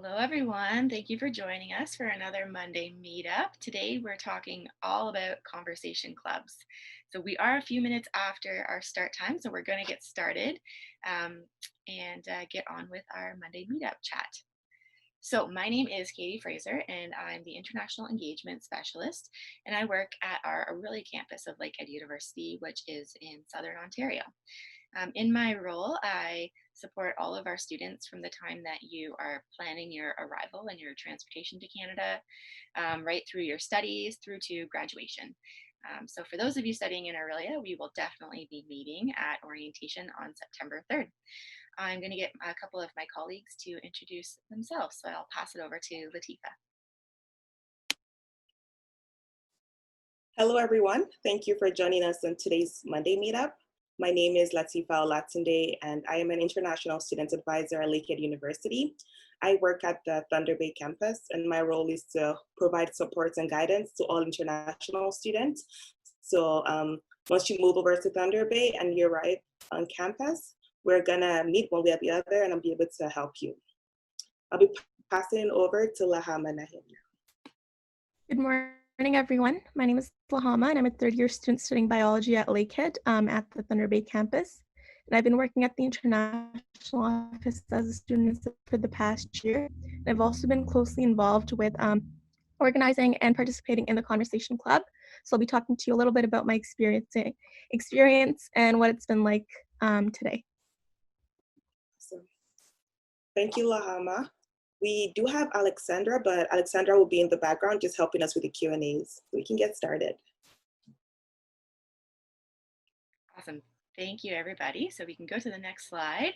Hello, everyone. Thank you for joining us for another Monday meetup. Today, we're talking all about conversation clubs. So we are a few minutes after our start time, so we're going to get started and get on with our Monday meetup chat. So my name is Katie Fraser, and I'm the International Engagement Specialist, and I work at our Aurelia campus of Lakehead University, which is in Southern Ontario. In my role, I support all of our students from the time that you are planning your arrival and your transportation to Canada, right through your studies, through to graduation. So for those of you studying in Aurelia, we will definitely be meeting at orientation on September 3rd. I'm going to get a couple of my colleagues to introduce themselves, so I'll pass it over to Latifa. Hello, everyone. Thank you for joining us on today's Monday meetup. My name is Latifa Olatunde, and I am an international student advisor at Lakehead University. I work at the Thunder Bay campus, and my role is to provide support and guidance to all international students. So once you move over to Thunder Bay and you arrive on campus, we're gonna meet one way or the other, and I'll be able to help you. I'll be passing over to Lahama Nahim. Good morning, everyone. My name is Lahama, and I'm a third-year student studying biology at Lakehead at the Thunder Bay campus. And I've been working at the international office as a student for the past year. And I've also been closely involved with organizing and participating in the Conversation Club. So I'll be talking to you a little bit about my experience and what it's been like today. Awesome. Thank you, Lahama. We do have Alexandra, but Alexandra will be in the background just helping us with the Q&As. So we can get started. Awesome. Thank you, everybody. So we can go to the next slide.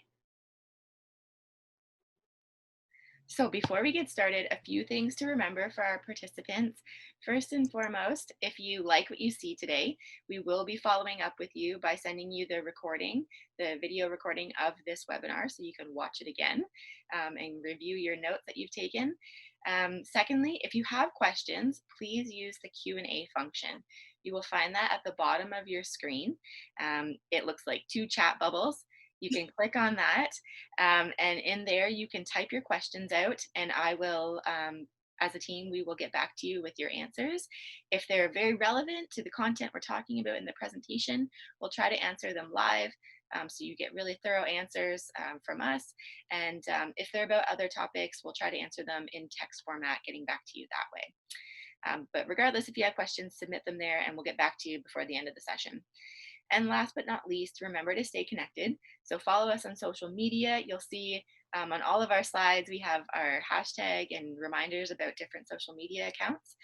So before we get started, a few things to remember for our participants. First and foremost, if you like what you see today, we will be following up with you by sending you the recording, the video recording of this webinar, so you can watch it again and review your notes that you've taken. Secondly, if you have questions, please use the Q&A function. You will find that at the bottom of your screen. It looks like two chat bubbles. You can click on that, and in there you can type your questions out, and I will, as a team, we will get back to you with your answers. If they're very relevant to the content we're talking about in the presentation, we'll try to answer them live, so you get really thorough answers from us. And if they're about other topics, we'll try to answer them in text format, getting back to you that way. But regardless, if you have questions, submit them there, and we'll get back to you before the end of the session. And last but not least, remember to stay connected. So follow us on social media. You'll see on all of our slides, we have our hashtag and reminders about different social media accounts.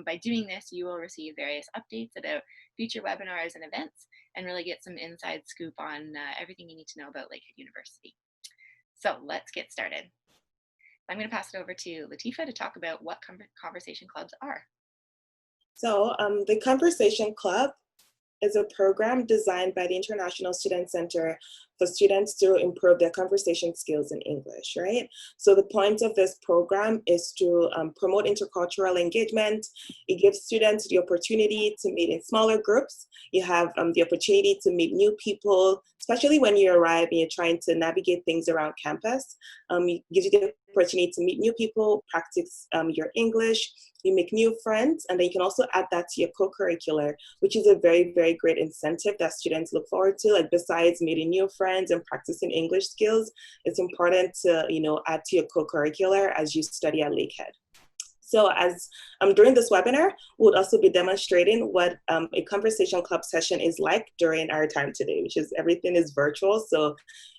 By doing this, you will receive various updates about future webinars and events and really get some inside scoop on everything you need to know about Lakehead University. So let's get started. I'm going to pass it over to Latifa to talk about what conversation clubs are. So the Conversation Club is a program designed by the International Student Center for students to improve their conversation skills in English, right? So the point of this program is to promote intercultural engagement. It gives students the opportunity to meet in smaller groups. You have the opportunity to meet new people, especially when you arrive and you're trying to navigate things around campus. It gives you the opportunity to meet new people, practice your English, you make new friends, and then you can also add that to your co-curricular, which is a very, very great incentive that students look forward to. Like besides meeting new friends and practicing English skills, it's important to add to your co-curricular as you study at Lakehead. So as during this webinar, we'll also be demonstrating what a conversation club session is like during our time today, which is everything is virtual. So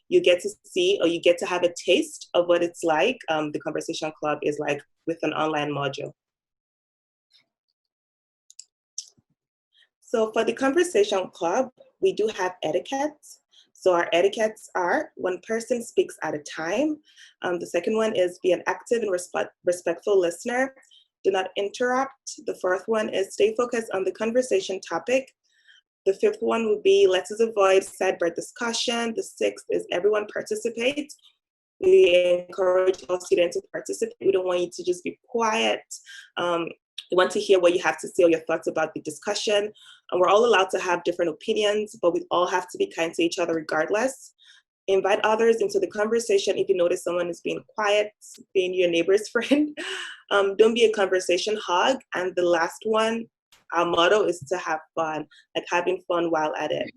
you get to see, or you get to have a taste of what it's like, the conversation club is like with an online module. So for the Conversation Club, we do have etiquettes. So our etiquettes are: one person speaks at a time. The second one is be an active and respectful listener. Do not interrupt. The fourth one is stay focused on the conversation topic. The fifth one would be let's avoid sidebar discussion. The sixth is everyone participates. We encourage all students to participate. We don't want you to just be quiet. We want to hear what you have to say or your thoughts about the discussion. And we're all allowed to have different opinions, but we all have to be kind to each other regardless. invite others into the conversation if you notice someone is being quiet, being your neighbor's friend. Don't be a conversation hog. And the last one, our motto is to have fun, like having fun while at it.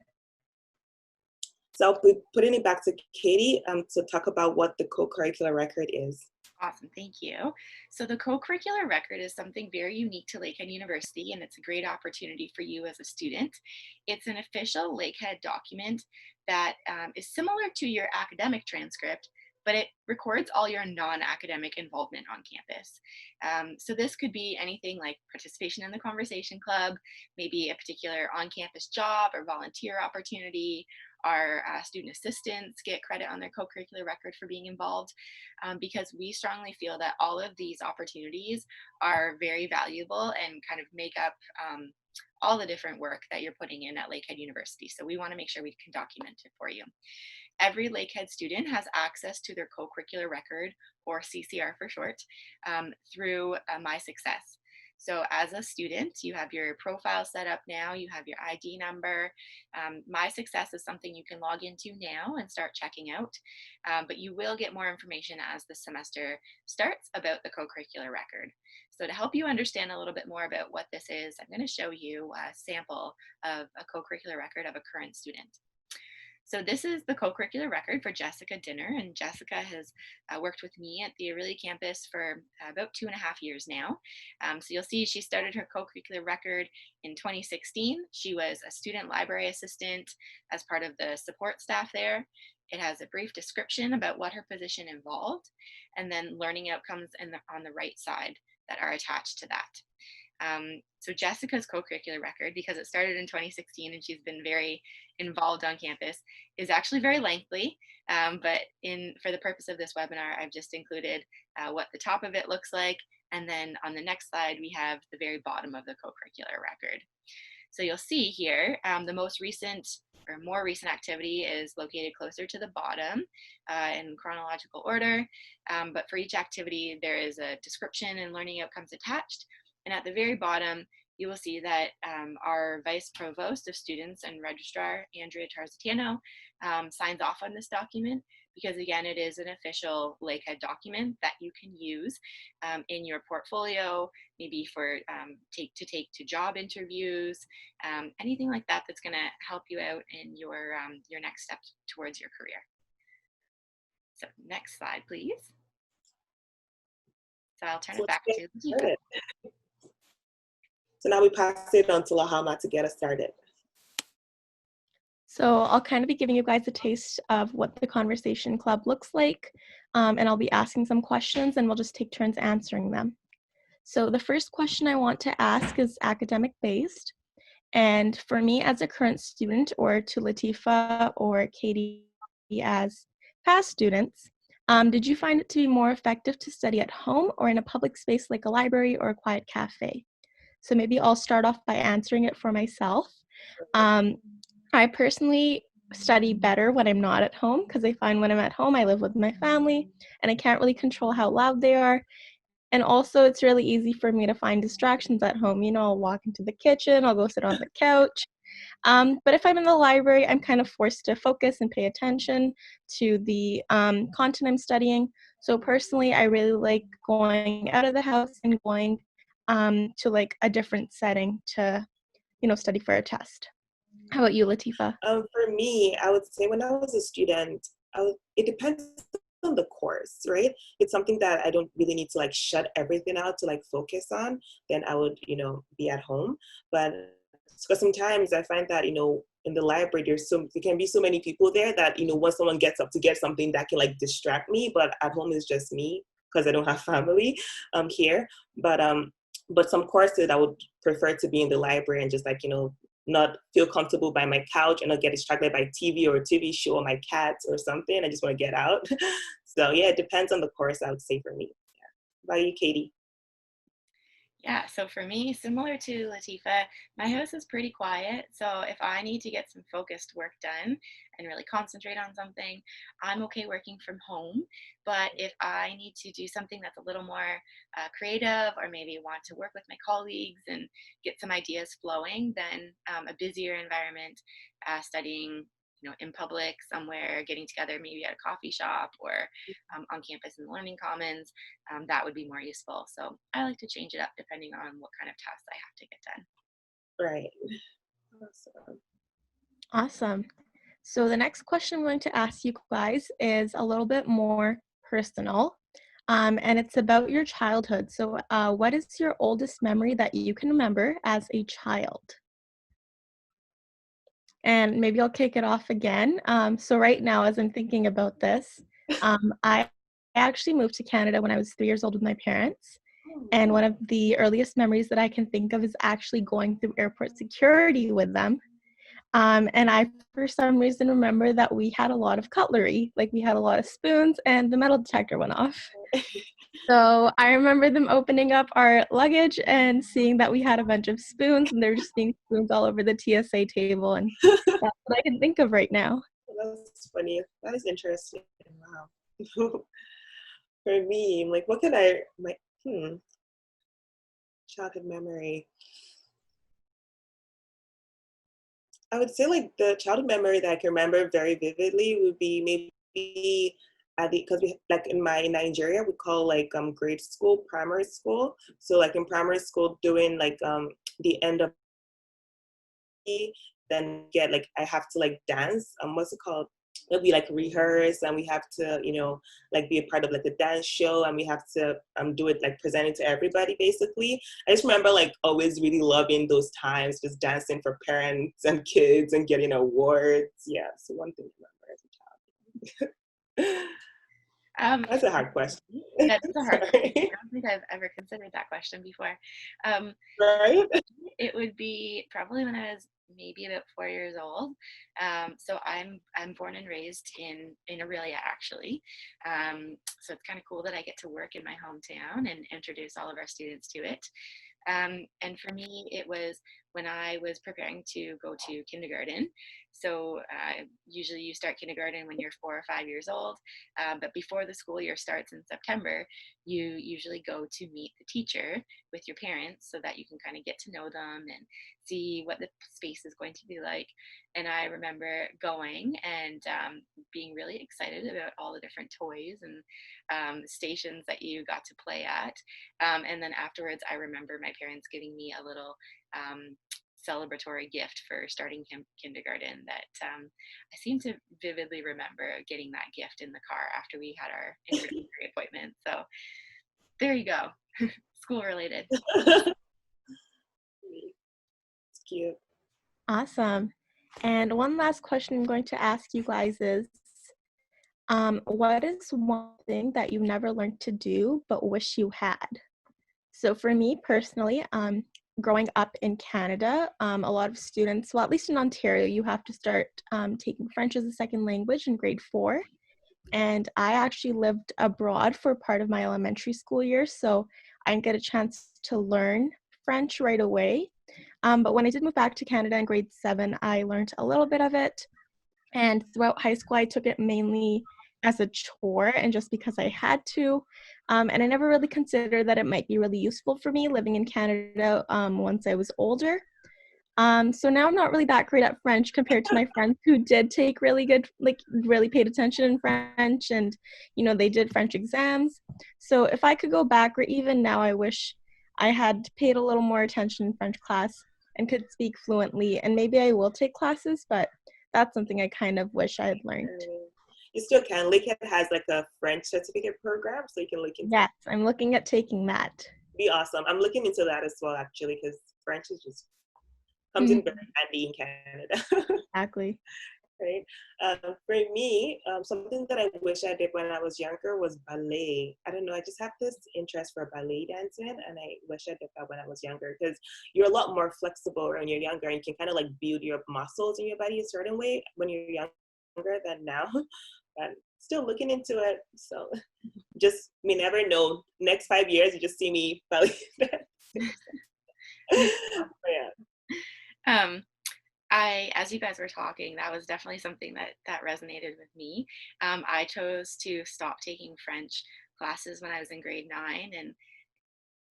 So I'll be putting it back to Katie to talk about what the co-curricular record is. Awesome, thank you. So the co-curricular record is something very unique to Lakehead University, and it's a great opportunity for you as a student. It's an official Lakehead document that is similar to your academic transcript, but it records all your non-academic involvement on campus. So this could be anything like participation in the conversation club, maybe a particular on-campus job or volunteer opportunity. Our student assistants get credit on their co-curricular record for being involved, because we strongly feel that all of these opportunities are very valuable and kind of make up all the different work that you're putting in at Lakehead University. So we want to make sure we can document it for you. Every Lakehead student has access to their co-curricular record, or CCR for short, through My Success. So as a student, you have your profile set up now, you have your ID number. My Success is something you can log into now and start checking out, but you will get more information as the semester starts about the co-curricular record. So to help you understand a little bit more about what this is, I'm going to show you a sample of a co-curricular record of a current student. So this is the co-curricular record for Jessica Dinner, and Jessica has worked with me at the Orillia campus for about 2.5 years now. So you'll see she started her co-curricular record in 2016. She was a student library assistant as part of the support staff there. It has a brief description about what her position involved, and then learning outcomes on the right side that are attached to that. So Jessica's co-curricular record, because it started in 2016 and she's been very involved on campus, is actually very lengthy, but for the purpose of this webinar, I've just included what the top of it looks like, and then on the next slide we have the very bottom of the co-curricular record. So you'll see here the most recent or more recent activity is located closer to the bottom in chronological order, but for each activity there is a description and learning outcomes attached. And at the very bottom, you will see that our Vice Provost of Students and Registrar, Andrea Tarzitano, signs off on this document, because again, it is an official Lakehead document that you can use in your portfolio, maybe for take to job interviews, anything like that that's going to help you out in your next steps towards your career. So next slide, please. So I'll turn it back to Lakehead. So now we pass it on to Lahama to get us started. So I'll kind of be giving you guys a taste of what the conversation club looks like, and I'll be asking some questions and we'll just take turns answering them. So the first question I want to ask is academic based. And for me as a current student, or to Latifa or Katie as past students, did you find it to be more effective to study at home or in a public space like a library or a quiet cafe? So maybe I'll start off by answering it for myself. I personally study better when I'm not at home, because I find when I'm at home, I live with my family and I can't really control how loud they are. And also it's really easy for me to find distractions at home. You know, I'll walk into the kitchen, I'll go sit on the couch. But if I'm in the library, I'm kind of forced to focus and pay attention to the content I'm studying. So personally, I really like going out of the house and going to like a different setting to, study for a test. How about you, Latifa? For me, I would say when I was a student, it depends on the course, right? It's something that I don't really need to like shut everything out to like focus on, then I would, be at home. But because sometimes I find that, in the library, there can be so many people there that, once someone gets up to get something, that can like distract me, but at home it's just me because I don't have family here. But some courses I would prefer to be in the library and just like, not feel comfortable by my couch and not get distracted by TV or a TV show or my cats or something. I just want to get out. So yeah, it depends on the course, I would say, for me. Yeah. How about you, Katie? Yeah, so for me, similar to Latifa, my house is pretty quiet. So if I need to get some focused work done and really concentrate on something, I'm okay working from home. But if I need to do something that's a little more creative, or maybe want to work with my colleagues and get some ideas flowing, then a busier environment, studying in public somewhere, getting together, maybe at a coffee shop or on campus in the learning commons, that would be more useful. So I like to change it up depending on what kind of tasks I have to get done. Right. Awesome. Awesome. So the next question I'm going to ask you guys is a little bit more personal, and it's about your childhood. So what is your oldest memory that you can remember as a child? And maybe I'll kick it off again. So right now, as I'm thinking about this, I actually moved to Canada when I was 3 years old with my parents. And one of the earliest memories that I can think of is actually going through airport security with them. And I, for some reason, remember that we had a lot of cutlery, like we had a lot of spoons, and the metal detector went off. So I remember them opening up our luggage and seeing that we had a bunch of spoons, and there were just being spoons all over the TSA table, and that's what I can think of right now. That's funny. That is interesting. Wow. For me, like, what can I, like, childhood memory? I would say like the childhood memory that I can remember very vividly would be maybe at the because we like in Nigeria we call like grade school primary school. So like in primary school doing like the end of then get like I have to like dance. What's it called? It'll be like rehearse and we have to, like be a part of like a dance show and we have to do it like presenting to everybody basically. I just remember like always really loving those times, just dancing for parents and kids and getting awards. Yeah, so one thing to remember as a child. That's a hard question. That's a hard question. I Sorry. don't think I've ever considered that question before. Um, Right? it would be probably when I was maybe about 4 years old. So I'm born and raised in Aurelia actually. So it's kind of cool that I get to work in my hometown and introduce all of our students to it. And for me, it was when I was preparing to go to kindergarten. So usually you start kindergarten when you're 4 or 5 years old. But before the school year starts in September, you usually go to meet the teacher with your parents so that you can kind of get to know them and see what the space is going to be like. And I remember going and being really excited about all the different toys and stations that you got to play at. And then afterwards, I remember my parents giving me a little celebratory gift for starting kindergarten that I seem to vividly remember getting that gift in the car after we had our introductory appointment. So there you go, school related. It's cute. Awesome. And one last question I'm going to ask you guys is, what is one thing that you never learned to do but wish you had? So for me personally, growing up in Canada, a lot of students, well, at least in Ontario, you have to start taking French as a second language in grade 4. And I actually lived abroad for part of my elementary school years, so I didn't get a chance to learn French right away. But when I did move back to Canada in grade 7, I learned a little bit of it. And throughout high school, I took it mainly as a chore and just because I had to. And I never really considered that it might be really useful for me living in Canada once I was older. So now I'm not really that great at French compared to my friends who did take really good, like really paid attention in French and, they did French exams. So if I could go back or even now, I wish I had paid a little more attention in French class and could speak fluently. And maybe I will take classes, but that's something I kind of wish I had learned. You still can. Lakehead has like a French certificate program, so you can look into. Yes, I'm looking at taking that. Be awesome. I'm looking into that as well, actually, because French is just comes in very handy in Canada. Exactly. Right. For me, something that I wish I did when I was younger was ballet. I don't know. I just have this interest for ballet dancing, and I wish I did that when I was younger because you're a lot more flexible when you're younger, and you can kind of like build your muscles in your body a certain way when you're younger than now. But still looking into it. So just we never know. Next 5 years, you just see me ballet dancing. Yeah. As you guys were talking, that was definitely something that resonated with me. I chose to stop taking French classes when I was in grade 9, and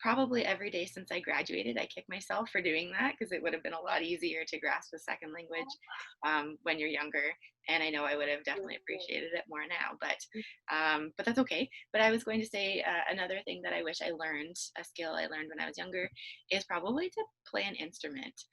probably every day since I graduated. I kick myself for doing that because it would have been a lot easier to grasp a second language when you're younger. And I know I would have definitely appreciated it more now, but that's okay. But I was going to say another thing that I wish I learned, a skill I learned when I was younger, is probably to play an instrument.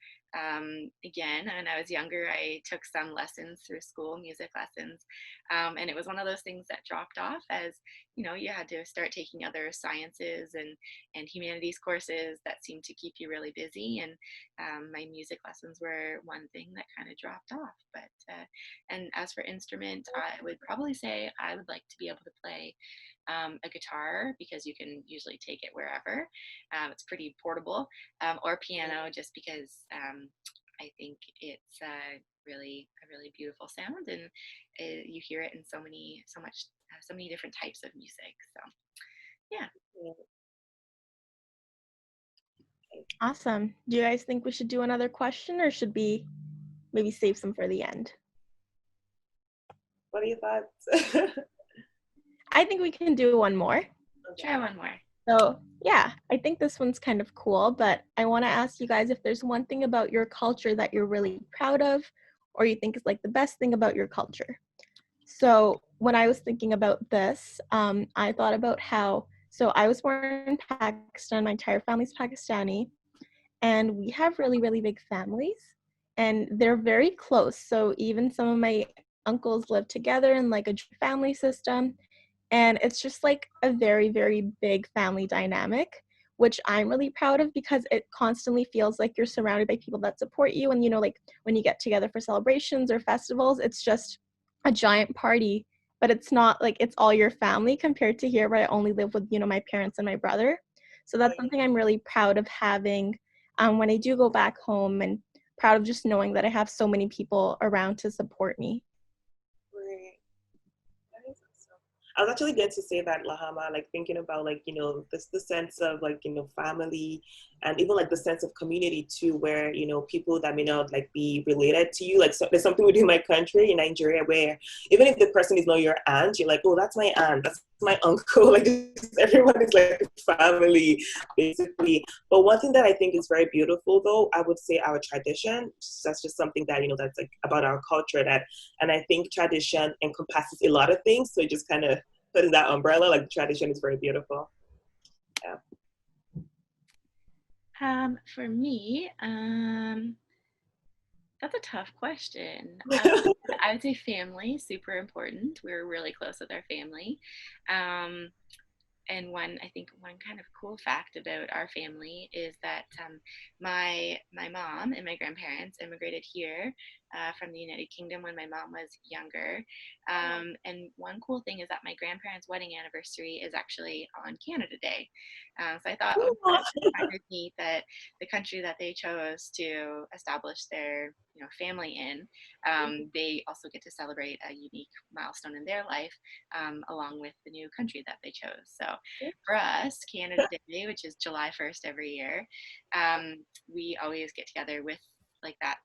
Again, when I was younger, I took some lessons through school, music lessons, and it was one of those things that dropped off as you had to start taking other sciences and humanities courses that seemed to keep you really busy. And my music lessons were one thing that kind of dropped off. And as for instrument, I would probably say I would like to be able to play a guitar because you can usually take it wherever. It's pretty portable, or piano just because I think it's a really beautiful sound, and you hear it in so many different types of music. So yeah. Awesome. Do you guys think we should do another question, or should we maybe save some for the end? What are your thoughts? I think we can do one more. Try one more. So yeah, I think this one's kind of cool, but I want to ask you guys if there's one thing about your culture that you're really proud of, or you think is like the best thing about your culture. So when I was thinking about this, I thought about so I was born in Pakistan, my entire family's Pakistani, and we have really, really big families, and they're very close. So even some of my uncles live together in like a family system, and it's just like a very, very big family dynamic, which I'm really proud of because it constantly feels like you're surrounded by people that support you. And, like when you get together for celebrations or festivals, it's just a giant party, but it's not like it's all your family compared to here where I only live with, my parents and my brother. So that's something I'm really proud of having when I do go back home, and proud of just knowing that I have so many people around to support me. Right. That is awesome. I was actually going to say that, Lahama, like thinking about like, this the sense of like, family, and even like the sense of community too, where, people that may not like be related to you, like there's something we do in my country, in Nigeria, where even if the person is not your aunt, you're like, oh, that's my aunt, that's my uncle, like everyone is like family, basically. But one thing that I think is very beautiful though, I would say our tradition, that's just something that, that's like about our culture and I think tradition encompasses a lot of things. So it just kind of put in that umbrella, like tradition is very beautiful. Yeah. For me, that's a tough question. I would say family, super important. We're really close with our family. Um, and I think one kind of cool fact about our family is that my mom and my grandparents immigrated here from the United Kingdom when my mom was younger. And one cool thing is that my grandparents' wedding anniversary is actually on Canada Day. So I thought it was kind of neat that the country that they chose to establish their family in, they also get to celebrate a unique milestone in their life along with the new country that they chose. So for us, Canada Day, which is July 1st every year, we always get together with like that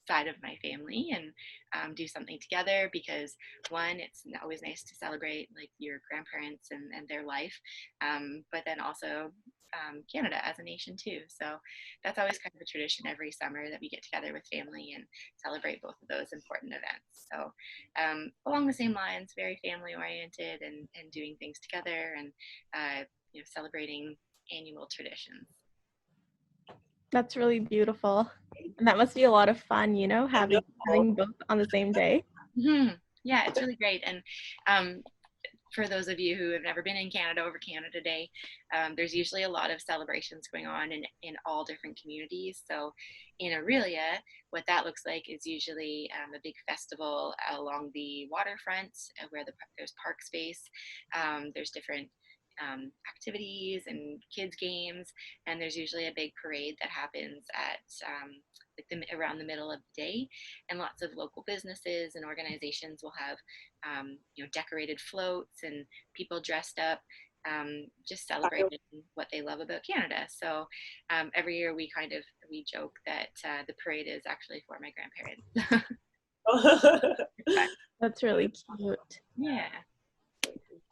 side of my family and do something together because one, it's always nice to celebrate like your grandparents and their life, but then also Canada as a nation too. So that's always kind of a tradition every summer that we get together with family and celebrate both of those important events. So along the same lines, very family oriented and doing things together and celebrating annual traditions. That's really beautiful. And that must be a lot of fun, having both on the same day. Mm-hmm. Yeah, it's really great. And for those of you who have never been in Canada over Canada Day, there's usually a lot of celebrations going on in all different communities. So in Aurelia, what that looks like is usually a big festival along the waterfront where there's park space. There's different activities and kids games, and there's usually a big parade that happens at around the middle of the day, and lots of local businesses and organizations will have decorated floats and people dressed up, just celebrating what they love about Canada. So every year we joke that the parade is actually for my grandparents. That's really cute. Yeah.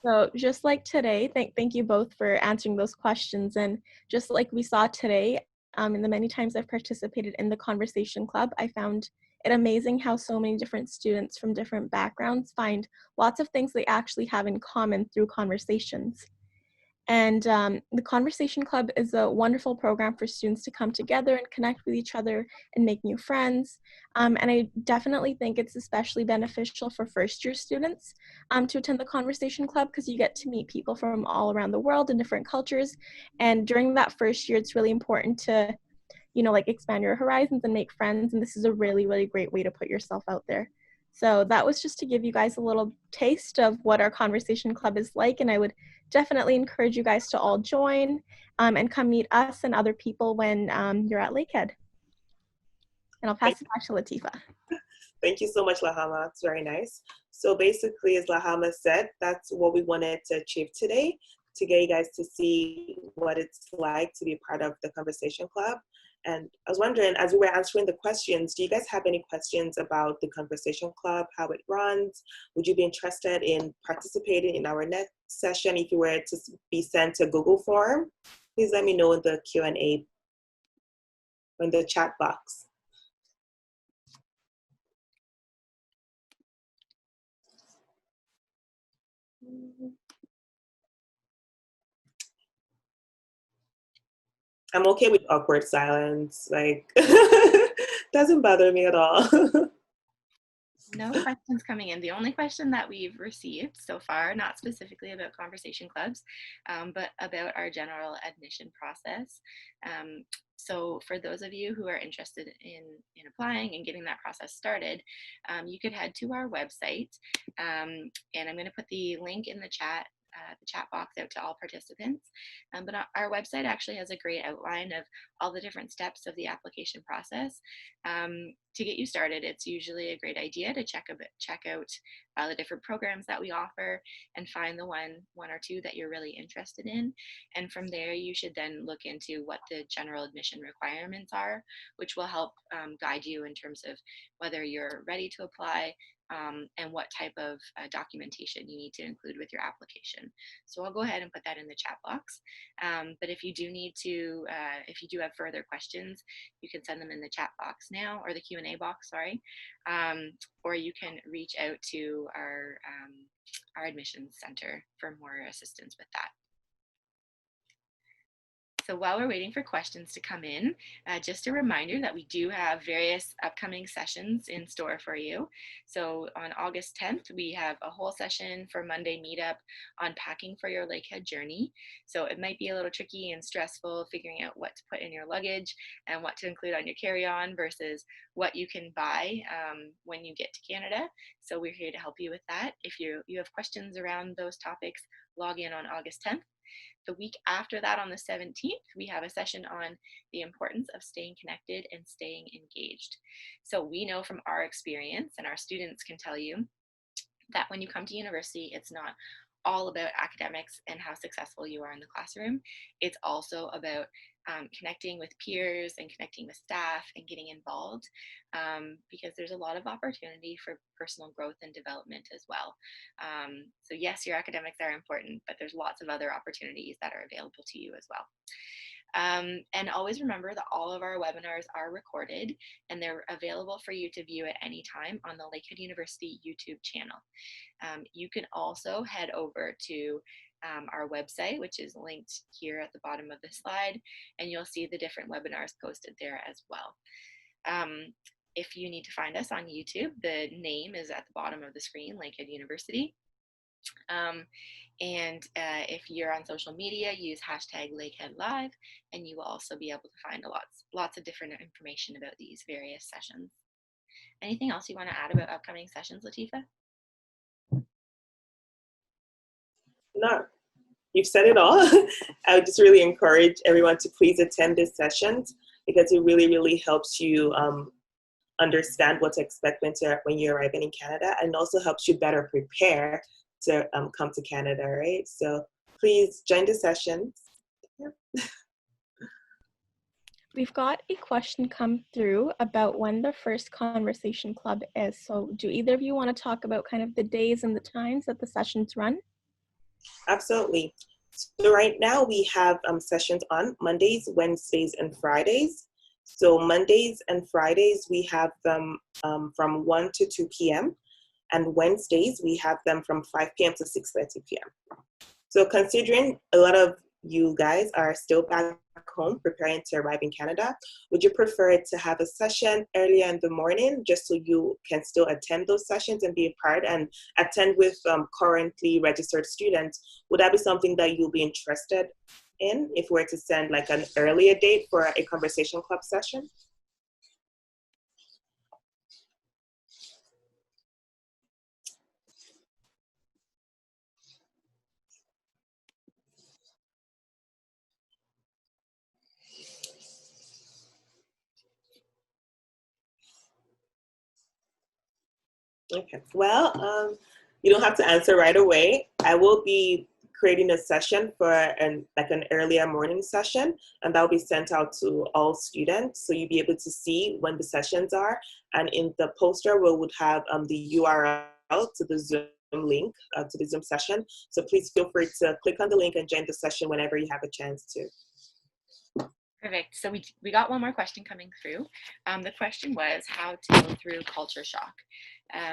So just like today, thank you both for answering those questions. And just like we saw today, in the many times I've participated in the conversation club, I found it amazing how so many different students from different backgrounds find lots of things they actually have in common through conversations. And the Conversation Club is a wonderful program for students to come together and connect with each other and make new friends. And I definitely think it's especially beneficial for first-year students to attend the Conversation Club because you get to meet people from all around the world and different cultures. And during that first year, it's really important to, like expand your horizons and make friends. And this is a really, really great way to put yourself out there. So that was just to give you guys a little taste of what our Conversation Club is like. And I would definitely encourage you guys to all join and come meet us and other people when you're at Lakehead. And I'll pass it back to Latifa. Thank you so much, Lahama. It's very nice. So basically, as Lahama said, that's what we wanted to achieve today, to get you guys to see what it's like to be part of the Conversation Club. And I was wondering, as we were answering the questions, do you guys have any questions about the Conversation Club, how it runs? Would you be interested in participating in our next session if you were to be sent a Google form? Please let me know in the Q&A, in the chat box. I'm okay with awkward silence. Like, doesn't bother me at all. No questions coming in. The only question that we've received so far, not specifically about conversation clubs, but about our general admission process. So for those of you who are interested in applying and getting that process started, you could head to our website, and I'm going to put the link in the chat box out to all participants. But our website actually has a great outline of all the different steps of the application process. To get you started, it's usually a great idea to check out the different programs that we offer and find the one or two that you're really interested in. And from there, you should then look into what the general admission requirements are, which will help guide you in terms of whether you're ready to apply, and what type of documentation you need to include with your application. So I'll go ahead and put that in the chat box. But if you do need to, if you do have further questions, you can send them in the chat box now, or the Q&A box, sorry, or you can reach out to our admissions center for more assistance with that. So while we're waiting for questions to come in, just a reminder that we do have various upcoming sessions in store for you. So on August 10th, we have a whole session for Monday meetup on packing for your Lakehead journey. So it might be a little tricky and stressful figuring out what to put in your luggage and what to include on your carry-on versus what you can buy when you get to Canada. So we're here to help you with that. If you have questions around those topics, log in on August 10th. The week after that, on the 17th, we have a session on the importance of staying connected and staying engaged. So we know from our experience, and our students can tell you, that when you come to university, it's not all about academics and how successful you are in the classroom. It's also about connecting with peers and connecting with staff and getting involved, because there's a lot of opportunity for personal growth and development as well. So yes, your academics are important, but there's lots of other opportunities that are available to you as well. And always remember that all of our webinars are recorded and they're available for you to view at any time on the Lakehead University YouTube channel. You can also head over to our website, which is linked here at the bottom of the slide, and you'll see the different webinars posted there as well. If you need to find us on YouTube, the name is at the bottom of the screen, Lakehead University. If you're on social media, use #LakeheadLive, and you will also be able to find lots of different information about these various sessions. Anything else you want to add about upcoming sessions, Latifa? No, you've said it all. I would just really encourage everyone to please attend these sessions because it really, really helps you understand what to expect when you're arriving in Canada, and also helps you better prepare to come to Canada, right? So please join the sessions. Yeah. We've got a question come through about when the first conversation club is. So do either of you want to talk about kind of the days and the times that the sessions run? Absolutely. So right now we have sessions on Mondays, Wednesdays, and Fridays. So Mondays and Fridays, we have them from 1 to 2 p.m. And Wednesdays, we have them from 5 p.m. to 6:30 p.m. So considering a lot of you guys are still back home preparing to arrive in Canada, would you prefer to have a session earlier in the morning just so you can still attend those sessions and be a part and attend with currently registered students? Would that be something that you'll be interested in if we were to send like an earlier date for a conversation club session? Okay, well, you don't have to answer right away. I will be creating a session for an earlier morning session, and that will be sent out to all students. So you'll be able to see when the sessions are. And in the poster, we would have the URL to the Zoom link to the Zoom session. So please feel free to click on the link and join the session whenever you have a chance to. Perfect. So we got one more question coming through. The question was how to go through culture shock.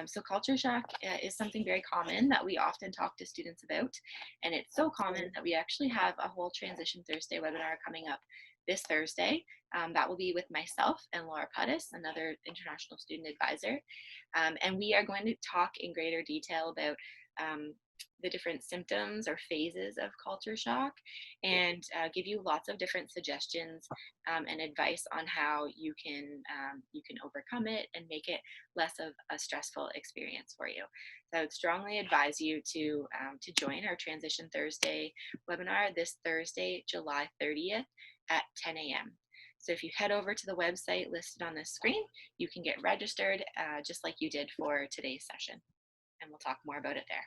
So culture shock is something very common that we often talk to students about. And it's so common that we actually have a whole Transition Thursday webinar coming up this Thursday. That will be with myself and Laura Puttis, another international student advisor. And we are going to talk in greater detail about the different symptoms or phases of culture shock and give you lots of different suggestions and advice on how you can overcome it and make it less of a stressful experience for you. So I would strongly advise you to join our Transition Thursday webinar this Thursday, July 30th at 10 a.m. So if you head over to the website listed on this screen, you can get registered just like you did for today's session. And we'll talk more about it there.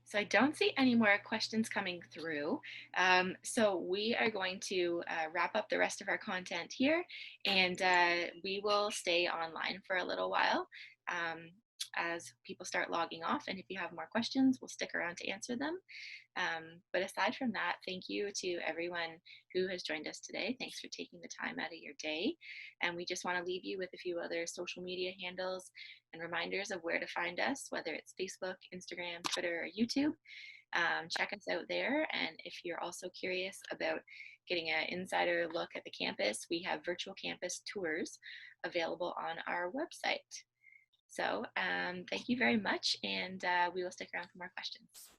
So I don't see any more questions coming through. So we are going to wrap up the rest of our content here, and we will stay online for a little while as people start logging off. And if you have more questions, we'll stick around to answer them. But aside from that, thank you to everyone who has joined us today. Thanks for taking the time out of your day. And we just want to leave you with a few other social media handles and reminders of where to find us, whether it's Facebook, Instagram, Twitter, or YouTube. Check us out there. And if you're also curious about getting an insider look at the campus, we have virtual campus tours available on our website. So thank you very much, and we will stick around for more questions.